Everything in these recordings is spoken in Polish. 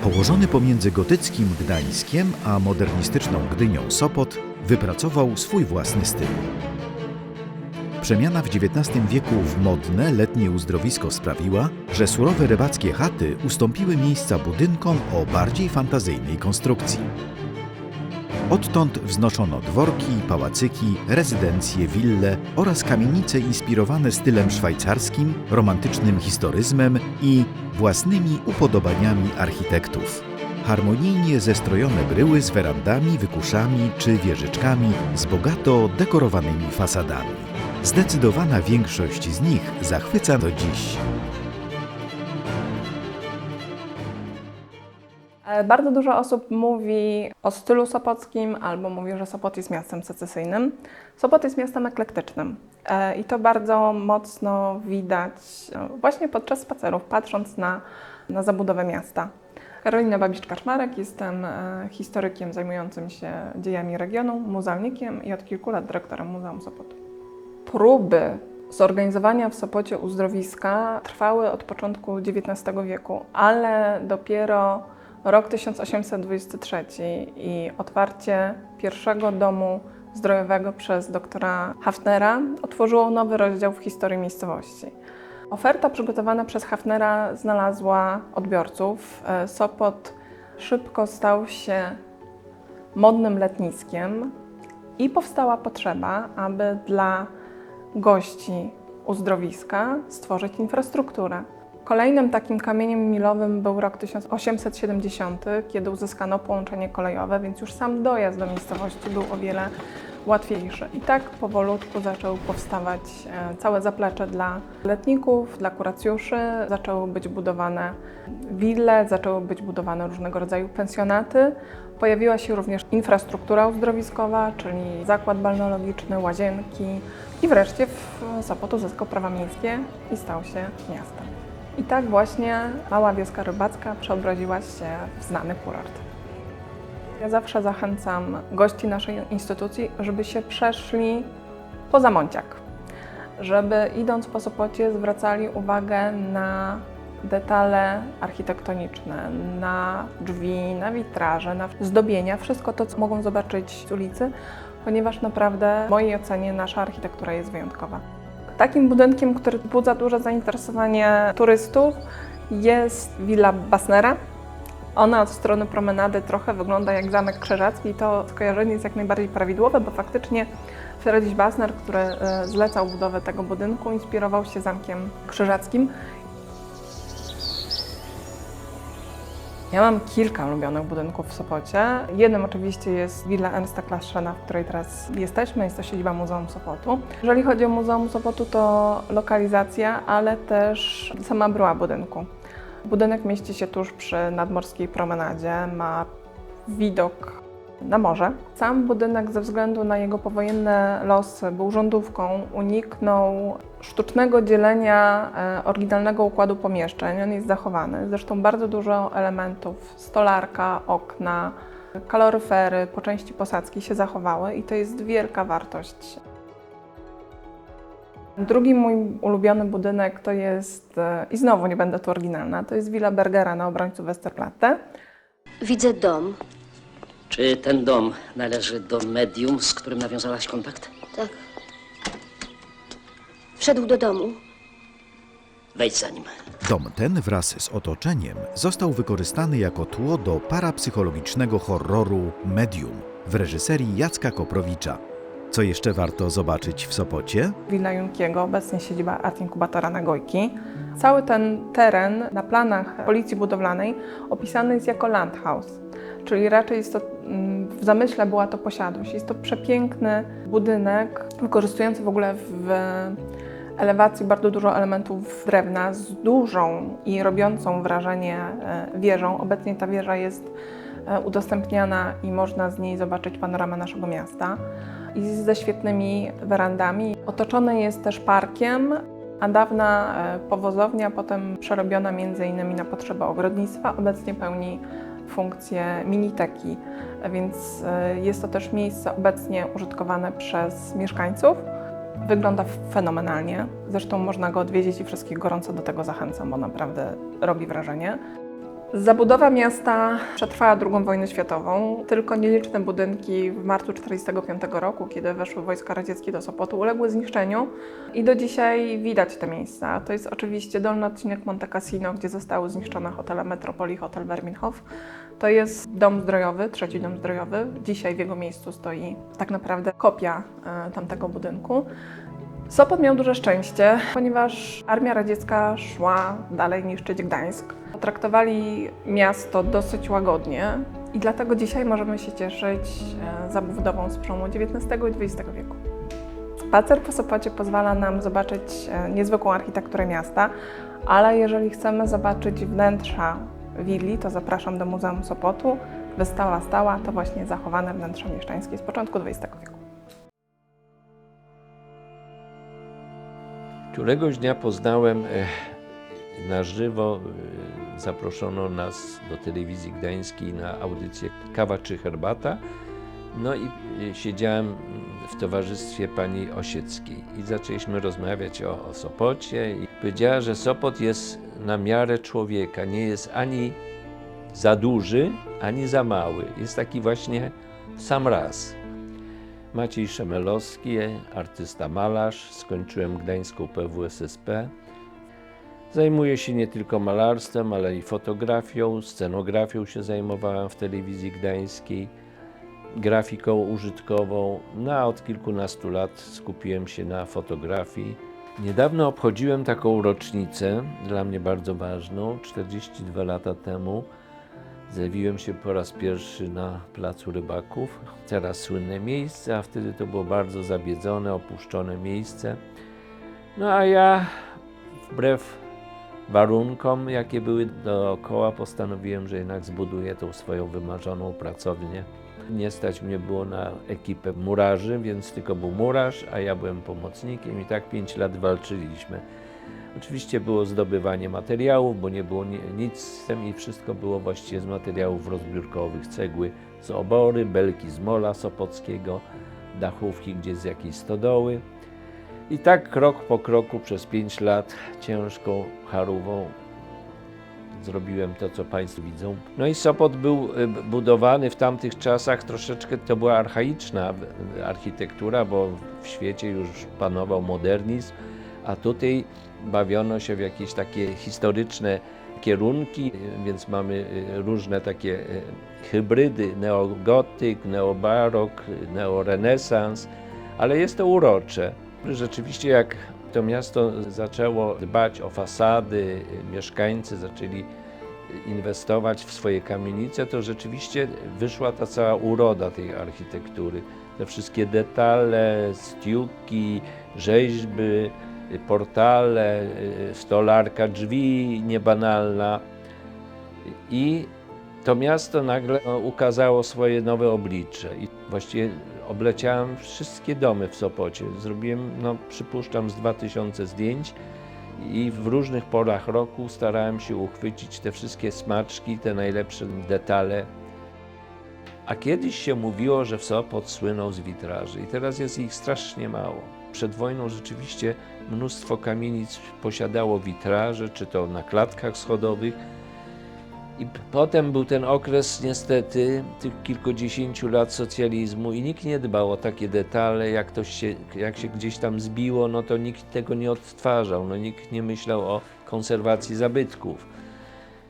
Położony pomiędzy gotyckim Gdańskiem a modernistyczną Gdynią Sopot wypracował swój własny styl. Przemiana w XIX wieku w modne, letnie uzdrowisko sprawiła, że surowe rybackie chaty ustąpiły miejsca budynkom o bardziej fantazyjnej konstrukcji. Odtąd wznoszono dworki, pałacyki, rezydencje, wille oraz kamienice inspirowane stylem szwajcarskim, romantycznym historyzmem i własnymi upodobaniami architektów. Harmonijnie zestrojone bryły z werandami, wykuszami czy wieżyczkami z bogato dekorowanymi fasadami. Zdecydowana większość z nich zachwyca do dziś. Bardzo dużo osób mówi o stylu sopockim albo mówi, że Sopot jest miastem secesyjnym. Sopot jest miastem eklektycznym i to bardzo mocno widać właśnie podczas spacerów, patrząc na zabudowę miasta. Karolina Babisz-Kaczmarek, jestem historykiem zajmującym się dziejami regionu, muzealnikiem i od kilku lat dyrektorem Muzeum Sopotu. Próby zorganizowania w Sopocie uzdrowiska trwały od początku XIX wieku, ale dopiero rok 1823 i otwarcie pierwszego domu zdrojowego przez doktora Haffnera otworzyło nowy rozdział w historii miejscowości. Oferta przygotowana przez Haffnera znalazła odbiorców. Sopot szybko stał się modnym letniskiem i powstała potrzeba, aby dla gości uzdrowiska stworzyć infrastrukturę. Kolejnym takim kamieniem milowym był rok 1870, kiedy uzyskano połączenie kolejowe, więc już sam dojazd do miejscowości był o wiele łatwiejszy. I tak powolutku zaczęły powstawać całe zaplecze dla letników, dla kuracjuszy, zaczęły być budowane wille, zaczęły być budowane różnego rodzaju pensjonaty. Pojawiła się również infrastruktura uzdrowiskowa, czyli zakład balneologiczny, łazienki i wreszcie Sopot uzyskał prawa miejskie i stał się miastem. I tak właśnie mała wioska rybacka przeobraziła się w znany kurort. Ja zawsze zachęcam gości naszej instytucji, żeby się przeszli poza Monciak, żeby idąc po Sopocie zwracali uwagę na detale architektoniczne, na drzwi, na witraże, na zdobienia, wszystko to, co mogą zobaczyć z ulicy, ponieważ naprawdę w mojej ocenie nasza architektura jest wyjątkowa. Takim budynkiem, który wzbudza duże zainteresowanie turystów, jest Villa Basnera. Ona od strony promenady trochę wygląda jak Zamek Krzyżacki i to skojarzenie jest jak najbardziej prawidłowe, bo faktycznie Friedrich Basner, który zlecał budowę tego budynku, inspirował się Zamkiem Krzyżackim. Ja mam kilka ulubionych budynków w Sopocie. Jednym oczywiście jest Villa Ernsta Klastrzena, w której teraz jesteśmy. Jest to siedziba Muzeum Sopotu. Jeżeli chodzi o Muzeum Sopotu, to lokalizacja, ale też sama bryła budynku. Budynek mieści się tuż przy nadmorskiej promenadzie, ma widok na morze. Sam budynek ze względu na jego powojenne losy był rządówką, uniknął sztucznego dzielenia oryginalnego układu pomieszczeń. On jest zachowany. Zresztą bardzo dużo elementów, stolarka, okna, kaloryfery, po części posadzki się zachowały i to jest wielka wartość. Drugi mój ulubiony budynek to jest, i znowu nie będę tu oryginalna, to jest Villa Bergera na obrońcu Westerplatte. Widzę dom. Czy ten dom należy do medium, z którym nawiązałaś kontakt? Tak. Wszedł do domu. Wejdź za nim. Dom ten wraz z otoczeniem został wykorzystany jako tło do parapsychologicznego horroru Medium w reżyserii Jacka Koprowicza. Co jeszcze warto zobaczyć w Sopocie? Villa Junkiego, obecnie siedziba Art Inkubatora na Gojki. Cały ten teren na planach Policji Budowlanej opisany jest jako landhouse, czyli raczej jest to, w zamyśle była to posiadłość. Jest to przepiękny budynek, wykorzystujący w ogóle w elewacji bardzo dużo elementów drewna, z dużą i robiącą wrażenie wieżą. Obecnie ta wieża jest udostępniana i można z niej zobaczyć panoramę naszego miasta. I ze świetnymi werandami. Otoczone jest też parkiem, a dawna powozownia, potem przerobiona m.in. na potrzeby ogrodnictwa, obecnie pełni funkcję miniteki, więc jest to też miejsce obecnie użytkowane przez mieszkańców. Wygląda fenomenalnie, zresztą można go odwiedzić i wszystkich gorąco do tego zachęcam, bo naprawdę robi wrażenie. Zabudowa miasta przetrwała II wojnę światową. Tylko nieliczne budynki w marcu 1945 roku, kiedy weszły wojska radzieckie do Sopotu, uległy zniszczeniu i do dzisiaj widać te miejsca. To jest oczywiście dolny odcinek Monte Cassino, gdzie zostały zniszczone hotele Metropoli, hotel Berminhof. To jest dom zdrojowy, trzeci dom zdrojowy. Dzisiaj w jego miejscu stoi tak naprawdę kopia tamtego budynku. Sopot miał duże szczęście, ponieważ armia radziecka szła dalej niszczyć Gdańsk. Traktowali miasto dosyć łagodnie i dlatego dzisiaj możemy się cieszyć zabudową z przełomu XIX i XX wieku. Spacer po Sopocie pozwala nam zobaczyć niezwykłą architekturę miasta, ale jeżeli chcemy zobaczyć wnętrza willi, to zapraszam do Muzeum Sopotu. Wystawa stała to właśnie zachowane wnętrza mieszczańskie z początku XX wieku. Któregoś dnia poznałem na żywo, zaproszono nas do telewizji gdańskiej na audycję Kawa czy herbata. No i siedziałem w towarzystwie pani Osieckiej i zaczęliśmy rozmawiać o Sopocie i powiedziała, że Sopot jest na miarę człowieka, nie jest ani za duży, ani za mały. Jest taki właśnie w sam raz. Maciej Szemelowski, artysta malarz, skończyłem gdańską PWSSP. Zajmuję się nie tylko malarstwem, ale i fotografią, scenografią się zajmowałem w telewizji gdańskiej, grafiką użytkową, no a od kilkunastu lat skupiłem się na fotografii. Niedawno obchodziłem taką rocznicę, dla mnie bardzo ważną, 42 lata temu. Zjawiłem się po raz pierwszy na Placu Rybaków, teraz słynne miejsce, a wtedy to było bardzo zabiedzone, opuszczone miejsce. No a ja wbrew warunkom, jakie były dookoła, postanowiłem, że jednak zbuduję tą swoją wymarzoną pracownię. Nie stać mnie było na ekipę murarzy, więc tylko był murarz, a ja byłem pomocnikiem i tak 5 lat walczyliśmy. Oczywiście było zdobywanie materiałów, bo nie było nic i wszystko było właściwie z materiałów rozbiórkowych. Cegły z Obory, belki z Mola Sopockiego, dachówki gdzieś z jakiejś stodoły. I tak krok po kroku przez 5 lat ciężką charówą zrobiłem to, co Państwo widzą. No i Sopot był budowany w tamtych czasach, troszeczkę to była archaiczna architektura, bo w świecie już panował modernizm, a tutaj bawiono się w jakieś takie historyczne kierunki, więc mamy różne takie hybrydy, neogotyk, neobarok, neorenesans, ale jest to urocze. Rzeczywiście jak to miasto zaczęło dbać o fasady, mieszkańcy zaczęli inwestować w swoje kamienice, to rzeczywiście wyszła ta cała uroda tej architektury. Te wszystkie detale, stiuki, rzeźby, portale, stolarka drzwi niebanalna. I to miasto nagle ukazało swoje nowe oblicze. I właściwie obleciałem wszystkie domy w Sopocie. Zrobiłem, przypuszczam, z 2000 zdjęć i w różnych porach roku starałem się uchwycić te wszystkie smaczki, te najlepsze detale. A kiedyś się mówiło, że Sopot słynął z witraży i teraz jest ich strasznie mało. Przed wojną rzeczywiście mnóstwo kamienic posiadało witraże, czy to na klatkach schodowych. I potem był ten okres niestety tych kilkudziesięciu lat socjalizmu i nikt nie dbał o takie detale, jak się gdzieś tam zbiło, no to nikt tego nie odtwarzał, nikt nie myślał o konserwacji zabytków.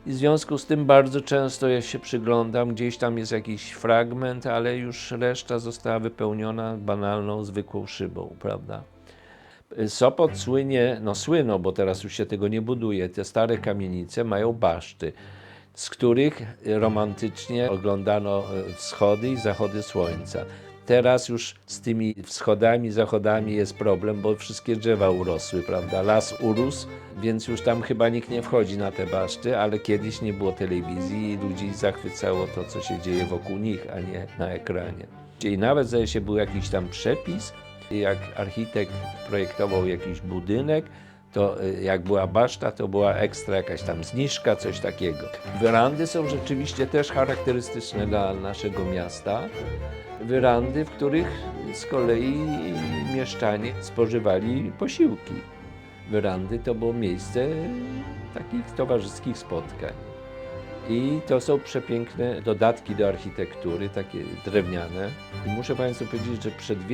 I w związku z tym bardzo często ja się przyglądam, gdzieś tam jest jakiś fragment, ale już reszta została wypełniona banalną, zwykłą szybą, prawda? Sopot słynął, bo teraz już się tego nie buduje, te stare kamienice mają baszty, z których romantycznie oglądano wschody i zachody słońca. Teraz już z tymi wschodami, zachodami jest problem, bo wszystkie drzewa urosły, prawda? Las urósł, więc już tam chyba nikt nie wchodzi na te baszty, ale kiedyś nie było telewizji i ludzi zachwycało to, co się dzieje wokół nich, a nie na ekranie. I nawet, zdaje się, był jakiś tam przepis, jak architekt projektował jakiś budynek, to jak była baszta, to była ekstra jakaś tam zniżka, coś takiego. Werandy są rzeczywiście też charakterystyczne dla naszego miasta. Werandy, w których z kolei mieszczanie spożywali posiłki. Werandy to było miejsce takich towarzyskich spotkań. I to są przepiękne dodatki do architektury, takie drewniane. I muszę Państwu powiedzieć, że przed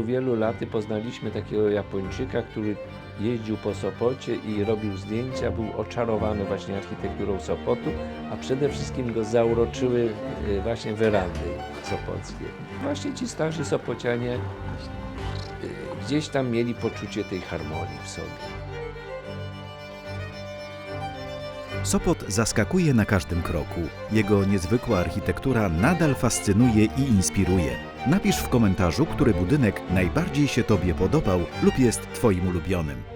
wielu laty poznaliśmy takiego Japończyka, który jeździł po Sopocie i robił zdjęcia, był oczarowany właśnie architekturą Sopotu, a przede wszystkim go zauroczyły właśnie werandy sopockie. Właśnie ci starzy Sopocianie gdzieś tam mieli poczucie tej harmonii w sobie. Sopot zaskakuje na każdym kroku. Jego niezwykła architektura nadal fascynuje i inspiruje. Napisz w komentarzu, który budynek najbardziej się Tobie podobał lub jest Twoim ulubionym.